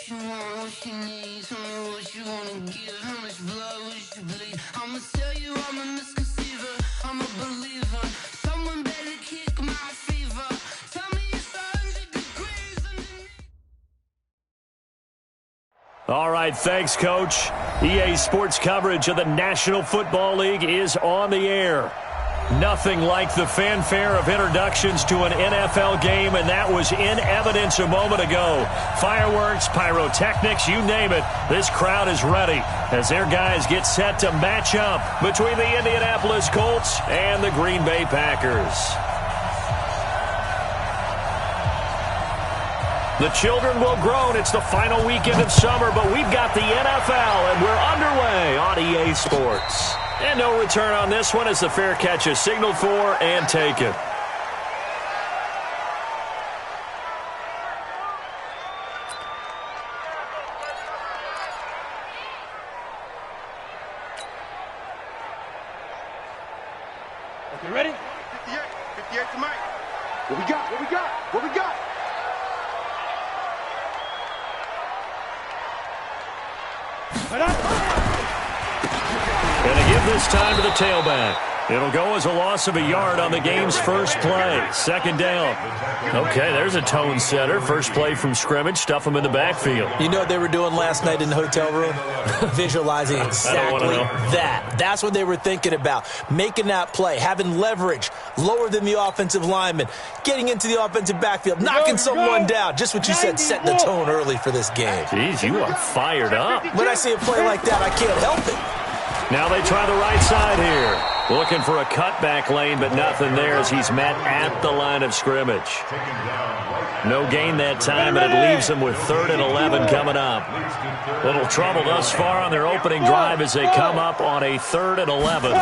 what you want, what you need. Tell me what you wanna give. How much blood would you bleed? I'ma tell you I'm a misconceiver. I'm a believer. Someone better kick my fever. Tell me it's 100 degrees underneath. All right, thanks, Coach. EA Sports coverage of the National Football League is on the air. Nothing like the fanfare of introductions to an NFL game, and that was in evidence a moment ago. Fireworks, pyrotechnics, you name it. This crowd is ready as their guys get set to match up between the Indianapolis Colts and the Green Bay Packers. The children will groan. It's the final weekend of summer, but we've got the NFL, and we're underway on EA Sports. And no return on this one as the fair catch is signaled for and taken. Okay, ready? 58 to Mike. What we got? What we got? What we got? And they give this time to the tailback. It'll go as a loss of a yard on the game's first play. Second down. Okay, there's a tone setter. First play from scrimmage. Stuff them in the backfield. You know what they were doing last night in the hotel room? Visualizing exactly that. That's what they were thinking about. Making that play, having leverage, lower than the offensive lineman, getting into the offensive backfield, knocking someone down. Just what you said, setting the tone early for this game. Jeez, you are fired up. When I see a play like that, I can't help it. Now they try the right side here. Looking for a cutback lane, but nothing there as he's met at the line of scrimmage. No gain that time, and it leaves them with 3rd and 11 coming up. Little trouble thus far on their opening drive as they come up on a 3rd and 11.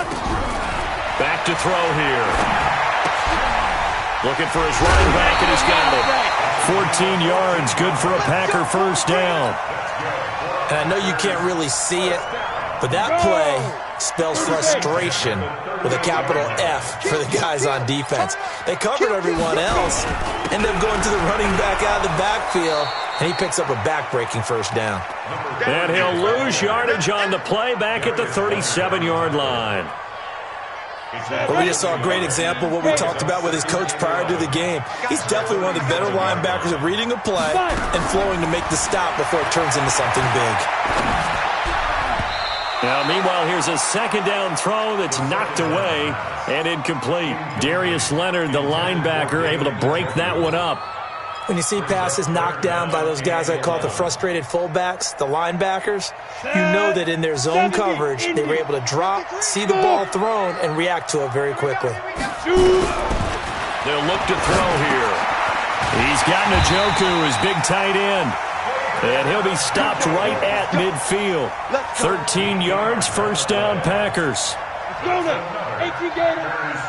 Back to throw here. Looking for his running back, and he's got it. 14 yards, good for a Packer first down. And I know you can't really see it, but that play spells frustration with a capital F for the guys on defense. They covered everyone else, end up going to the running back out of the backfield, and he picks up a back-breaking first down. And he'll lose yardage on the play back at the 37-yard line. Well, we just saw a great example of what we talked about with his coach prior to the game. He's definitely one of the better linebackers at reading a play and flowing to make the stop before it turns into something big. Now, meanwhile, here's a second down throw that's knocked away and incomplete. Darius Leonard, the linebacker, able to break that one up. When you see passes knocked down by those guys I call the frustrated fullbacks, the linebackers, you know that in their zone coverage, they were able to drop, see the ball thrown, and react to it very quickly. They'll look to throw here. He's got Njoku, his big tight end. And he'll be stopped right at midfield. 13 yards, first down, Packers. Let's go now. 18 Gators.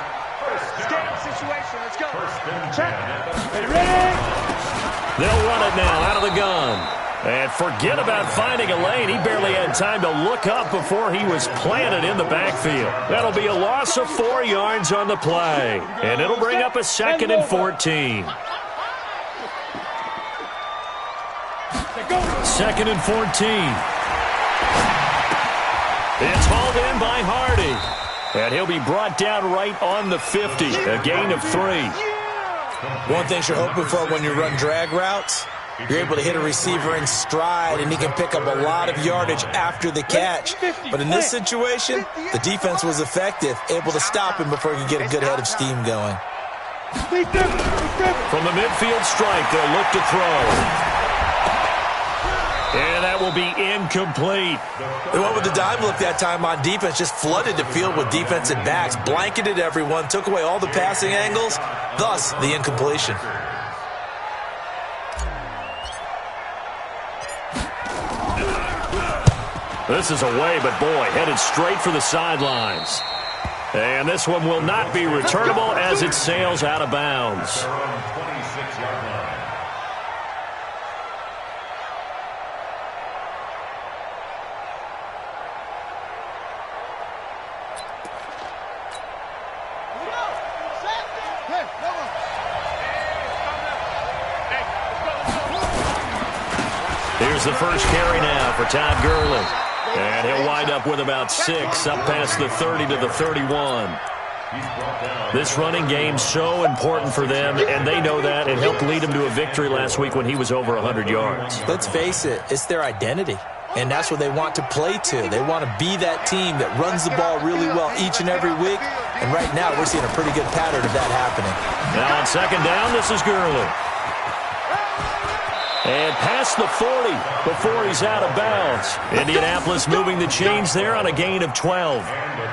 Escape situation. Let's go. Check. Ready? They'll run it now out of the gun. And forget about finding a lane. He barely had time to look up before he was planted in the backfield. That'll be a loss of 4 yards on the play. And it'll bring up a 2nd and 14. 2nd and 14. It's hauled in by Hardy. And he'll be brought down right on the 50. A gain of 3. One thing you're hoping for when you run drag routes, you're able to hit a receiver in stride, and he can pick up a lot of yardage after the catch. But in this situation, the defense was effective, able to stop him before he could get a good head of steam going. From the midfield strike, they'll look to throw. And that will be incomplete. They went with the dime look that time on defense, just flooded the field with defensive backs, blanketed everyone, took away all the passing angles, thus the incompletion. This is away, but boy, headed straight for the sidelines. And this one will not be returnable as it sails out of bounds. Here's the first carry now for Todd Gurley. And he'll wind up with about 6, up past the 30 to the 31. This running game's so important for them, and they know that. It helped lead them to a victory last week when he was over 100 yards. Let's face it, it's their identity, and that's what they want to play to. They want to be that team that runs the ball really well each and every week, and right now we're seeing a pretty good pattern of that happening. Now on second down, this is Gurley. And past the 40 before he's out of bounds. Indianapolis moving the chains there on a gain of 12.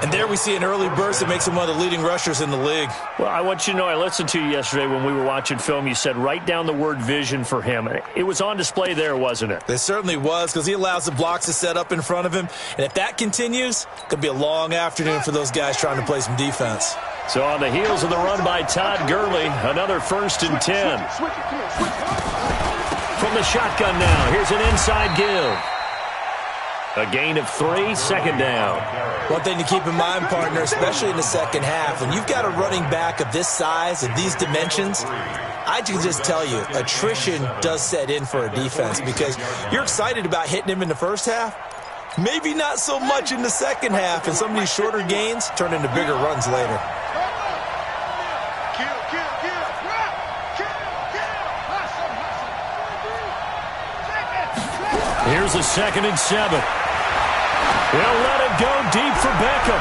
And there we see an early burst that makes him one of the leading rushers in the league. Well, I want you to know, I listened to you yesterday when we were watching film. You said write down the word vision for him. It was on display there, wasn't it? It certainly was, because he allows the blocks to set up in front of him. And if that continues, it could be a long afternoon for those guys trying to play some defense. So on the heels of the run by Todd Gurley, another 1st and 10. From the shotgun now, here's an inside give. A gain of 3, second down. One thing to keep in mind, partner, especially in the second half, when you've got a running back of this size and these dimensions, I can just tell you, attrition does set in for a defense, because you're excited about hitting him in the first half, maybe not so much in the second half, and some of these shorter gains turn into bigger runs later. Here's a 2nd and 7. He'll let it go deep for Beckham.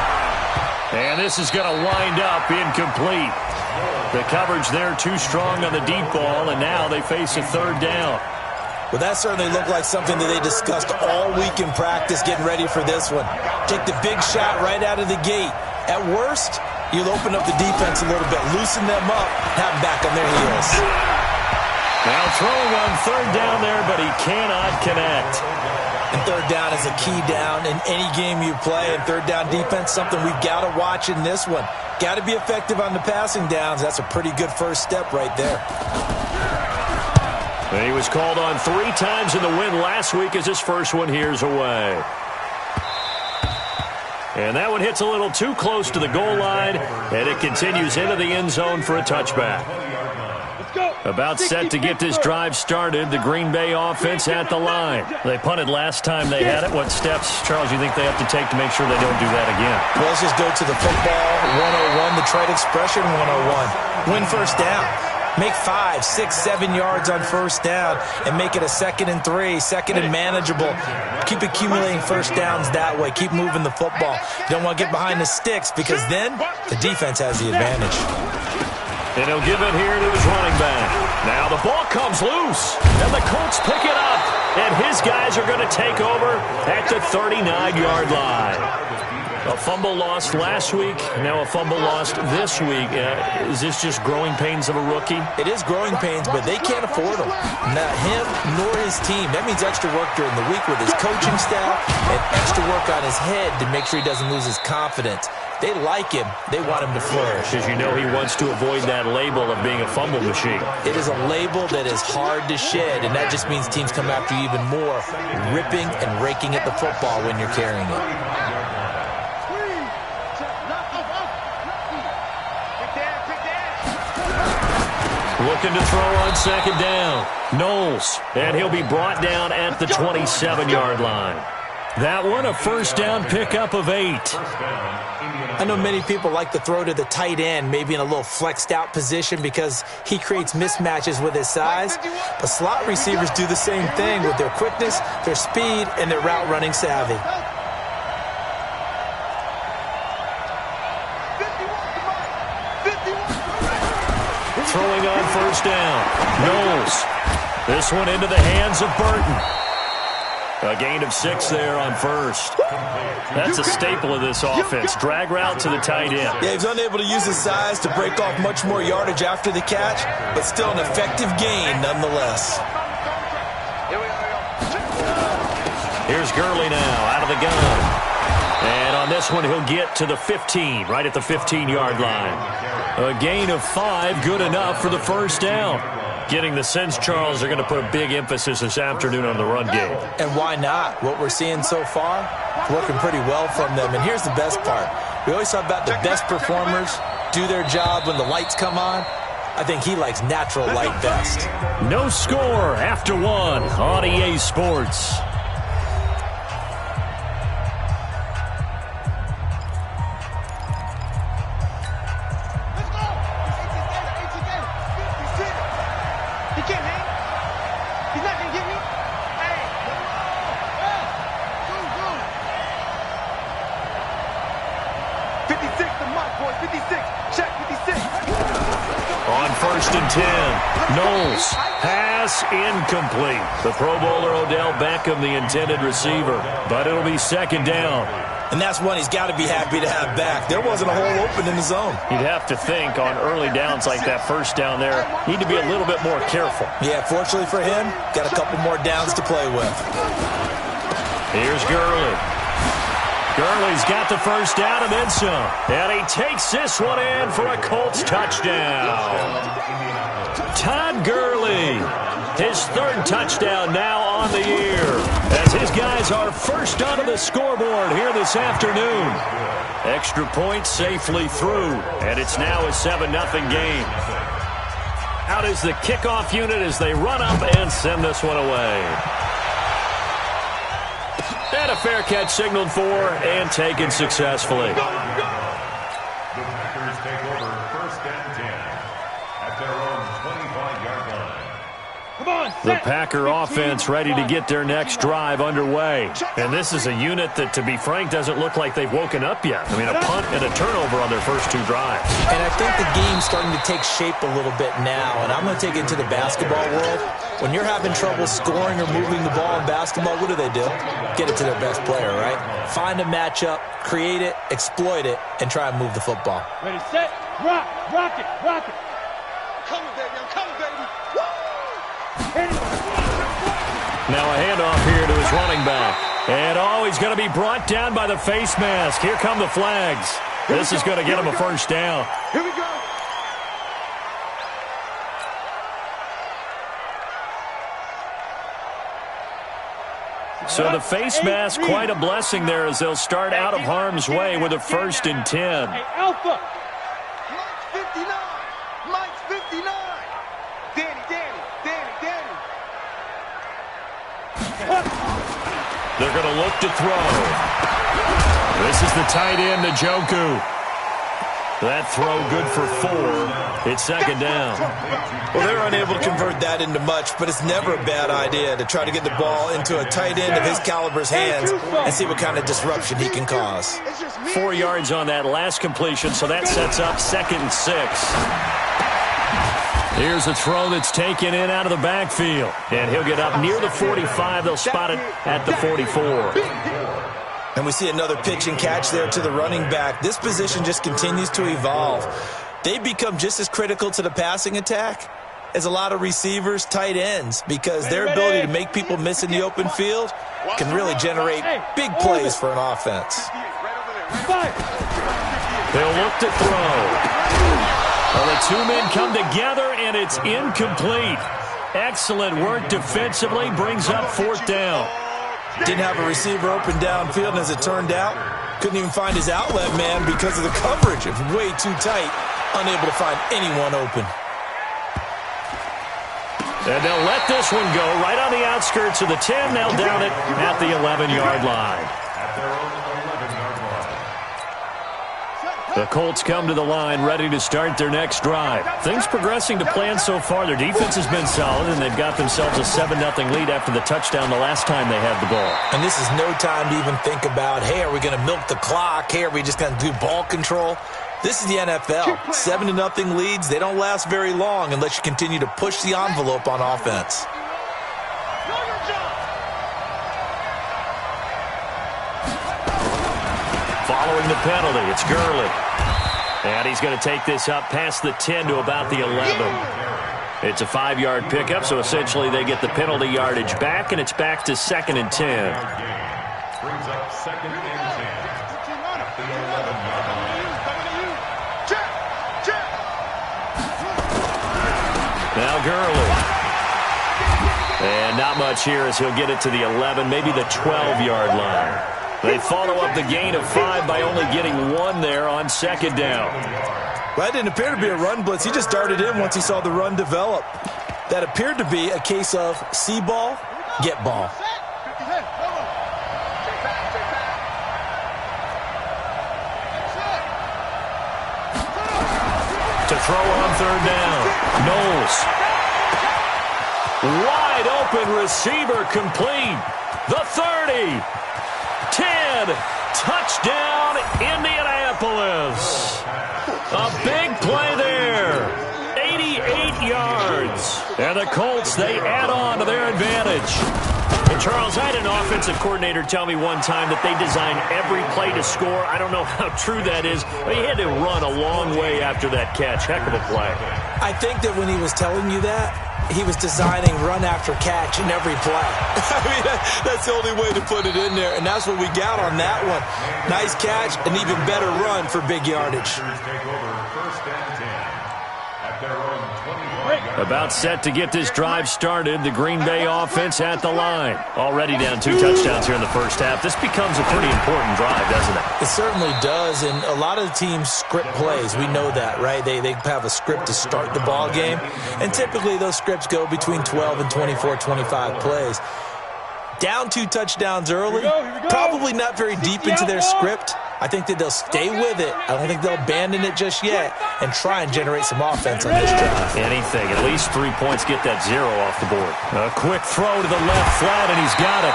And this is going to wind up incomplete. The coverage there too strong on the deep ball, and now they face a 3rd down. Well, that certainly looked like something that they discussed all week in practice, getting ready for this one. Take the big shot right out of the gate. At worst, you'll open up the defense a little bit, loosen them up, have them back on their heels. Now throwing on 3rd down there, but he cannot connect. And 3rd down is a key down in any game you play. And 3rd down defense, something we've got to watch in this one. Got to be effective on the passing downs. That's a pretty good first step right there. He was called on 3 times in the win last week as his first one here's away. And that one hits a little too close to the goal line, and it continues into the end zone for a touchback. About set to get this drive started, the Green Bay offense at the line. They punted last time they had it. What steps, Charles, do you think they have to take to make sure they don't do that again? Well, let's just go to the football 101, the trite expression 101. Win first down. Make 5, 6, 7 yards on first down and make it a 2nd and 3, 2nd and manageable. Keep accumulating first downs that way. Keep moving the football. You don't want to get behind the sticks, because then the defense has the advantage. And he'll give it here to his running back. Now the ball comes loose, and the Colts pick it up, and his guys are going to take over at the 39-yard line. A fumble lost last week, now a fumble lost this week. Is this just growing pains of a rookie? It is growing pains, but they can't afford them. Not him nor his team. That means extra work during the week with his coaching staff and extra work on his head to make sure he doesn't lose his confidence. They like him. They want him to flourish. Because you know he wants to avoid that label of being a fumble machine. It is a label that is hard to shed, and that just means teams come after you even more, ripping and raking at the football when you're carrying it. Looking to throw on 2nd down. Knowles, and he'll be brought down at the 27-yard line. That one, a first down pickup of 8. I know many people like to throw to the tight end, maybe in a little flexed out position because he creates mismatches with his size. But slot receivers do the same thing with their quickness, their speed, and their route running savvy. Throwing on first down. Knowles. This one into the hands of Burton. A gain of 6 there on first. That's a staple of this offense. Drag route to the tight end. Yeah, he's unable to use his size to break off much more yardage after the catch, but still an effective gain nonetheless. Here's Gurley now out of the gun. And on this one, he'll get to the 15, right at the 15-yard line. A gain of 5, good enough for the first down. Getting the sense, Charles, they're going to put a big emphasis this afternoon on the run game. And why not? What we're seeing so far, working pretty well from them. And here's the best part. We always talk about the best performers do their job when the lights come on. I think he likes natural light best. No score after one on EA Sports. Knowles, pass incomplete. The Pro Bowler Odell Beckham, the intended receiver, but it'll be second down. And that's one he's got to be happy to have back. There wasn't a hole open in the zone. You'd have to think on early downs like that first down there, need to be a little bit more careful. Yeah, fortunately for him, got a couple more downs to play with. Here's Gurley. Gurley's got the first down and then some. And he takes this one in for a Colts touchdown. Todd Gurley, his third touchdown now on the year, as his guys are first onto the scoreboard here this afternoon. Extra point safely through, and it's now a 7-0 game. Out is the kickoff unit as they run up and send this one away. And a fair catch signaled for and taken successfully. The Packers take over first and 10 at their own 25-yard line. The Packer offense ready to get their next drive underway. And this is a unit that, to be frank, doesn't look like they've woken up yet. I mean, a punt and a turnover on their first two drives. And I think the game's starting to take shape a little bit now. And I'm going to take it to the basketball world. When you're having trouble scoring or moving the ball in basketball, what do? Get it to their best player, right? Find a matchup, create it, exploit it, and try and move the football. Ready, set, rock, rock it, rock it. Come on, baby, I'm coming, baby. Woo! Now a handoff here to his running back. And he's going to be brought down by the face mask. Here come the flags. This is going to get him a first down. Here we go. So the face mask, quite a blessing there as they'll start out of harm's way with a 1st and 10. Hey, Alpha. Mike's 59. Mike's 59. Danny. They're going to look to throw. This is the tight end, Njoku. That throw good for 4. It's second down. Well, they're unable to convert that into much, but it's never a bad idea to try to get the ball into a tight end of his caliber's hands and see what kind of disruption he can cause. 4 yards on that last completion, so that sets up 2nd and 6. Here's a throw that's taken in out of the backfield. And he'll get up near the 45. They'll spot it at the 44. And we see another pitch and catch there to the running back. This position just continues to evolve. They become just as critical to the passing attack as a lot of receivers, tight ends, because their ability to make people miss in the open field can really generate big plays for an offense. They'll look to throw. Well, the two men come together, and it's incomplete. Excellent work defensively, brings up 4th down. Didn't have a receiver open downfield, and as it turned out, couldn't even find his outlet man because of the coverage. It was way too tight, unable to find anyone open. And they'll let this one go right on the outskirts of the 10. They'll down it at the 11-yard line. At their own 11-yard line. The Colts come to the line ready to start their next drive. Things progressing to plan so far. Their defense has been solid, and they've got themselves a 7-0 lead after the touchdown the last time they had the ball. And this is no time to even think about, hey, are we going to milk the clock? Hey, are we just going to do ball control? This is the NFL. 7-0 leads, they don't last very long unless you continue to push the envelope on offense. Following the penalty, it's Gurley. And he's going to take this up past the 10 to about the 11. It's a 5-yard pickup, so essentially they get the penalty yardage back, and it's back to 2nd and 10. Brings up 2nd and 10 at the 11-yard line. Now Gurley. And not much here as he'll get it to the 11, maybe the 12-yard line. They follow up the gain of 5 by only getting 1 there on 2nd down. Well, that didn't appear to be a run blitz. He just darted in once he saw the run develop. That appeared to be a case of see ball, get ball. To throw on third down. Knowles. Wide open receiver complete. The 30. 10. Touchdown, Indianapolis. A big play there. 88 yards. And the Colts, they add on to their advantage. And Charles, I had an offensive coordinator tell me one time that they design every play to score. I don't know how true that is, but he had to run a long way after that catch. Heck of a play. I think that when he was telling you that, he was designing run after catch in every play. I mean, that's the only way to put it in there, and that's what we got on that one. Nice catch, an even better run for big yardage. About set to get this drive started. The Green Bay offense at the line. Already down 2 touchdowns here in the first half. This becomes a pretty important drive, doesn't it? It certainly does, and a lot of the teams script plays. We know that, right? They have a script to start the ball game, and typically those scripts go between 12 and 24, 25 plays. Down 2 touchdowns early, probably not very deep into their script. I think that they'll stay with it. I don't think they'll abandon it just yet and try and generate some offense on this drive. Anything. At least 3 points, get that 0 off the board. A quick throw to the left flat, and he's got it.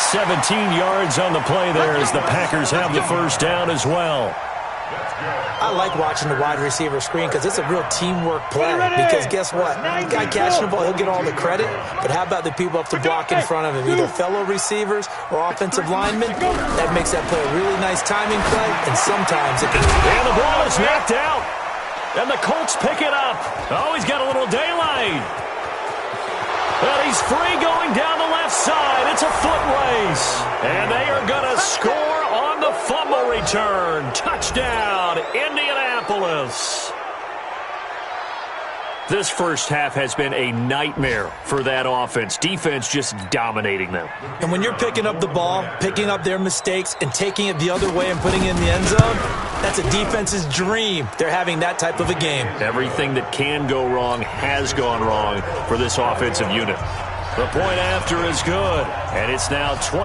17 yards on the play there as the Packers have the first down as well. I like watching the wide receiver screen because it's a real teamwork play. Because guess what? The guy catching the ball, he'll get all the credit. But how about the people up to block in front of him? Either fellow receivers or offensive linemen. That makes that play a really nice timing play. And sometimes it can... And the ball is knocked out. And the Colts pick it up. Oh, he's got a little daylight. And he's free going down the left side. It's a foot race. And they are going to score on the fumble return. Touchdown, Indianapolis. This first half has been a nightmare for that offense. Defense just dominating them. And when you're picking up the ball, picking up their mistakes, and taking it the other way and putting it in the end zone, that's a defense's dream. They're having that type of a game. Everything that can go wrong has gone wrong for this offensive unit. The point after is good, and it's now 20.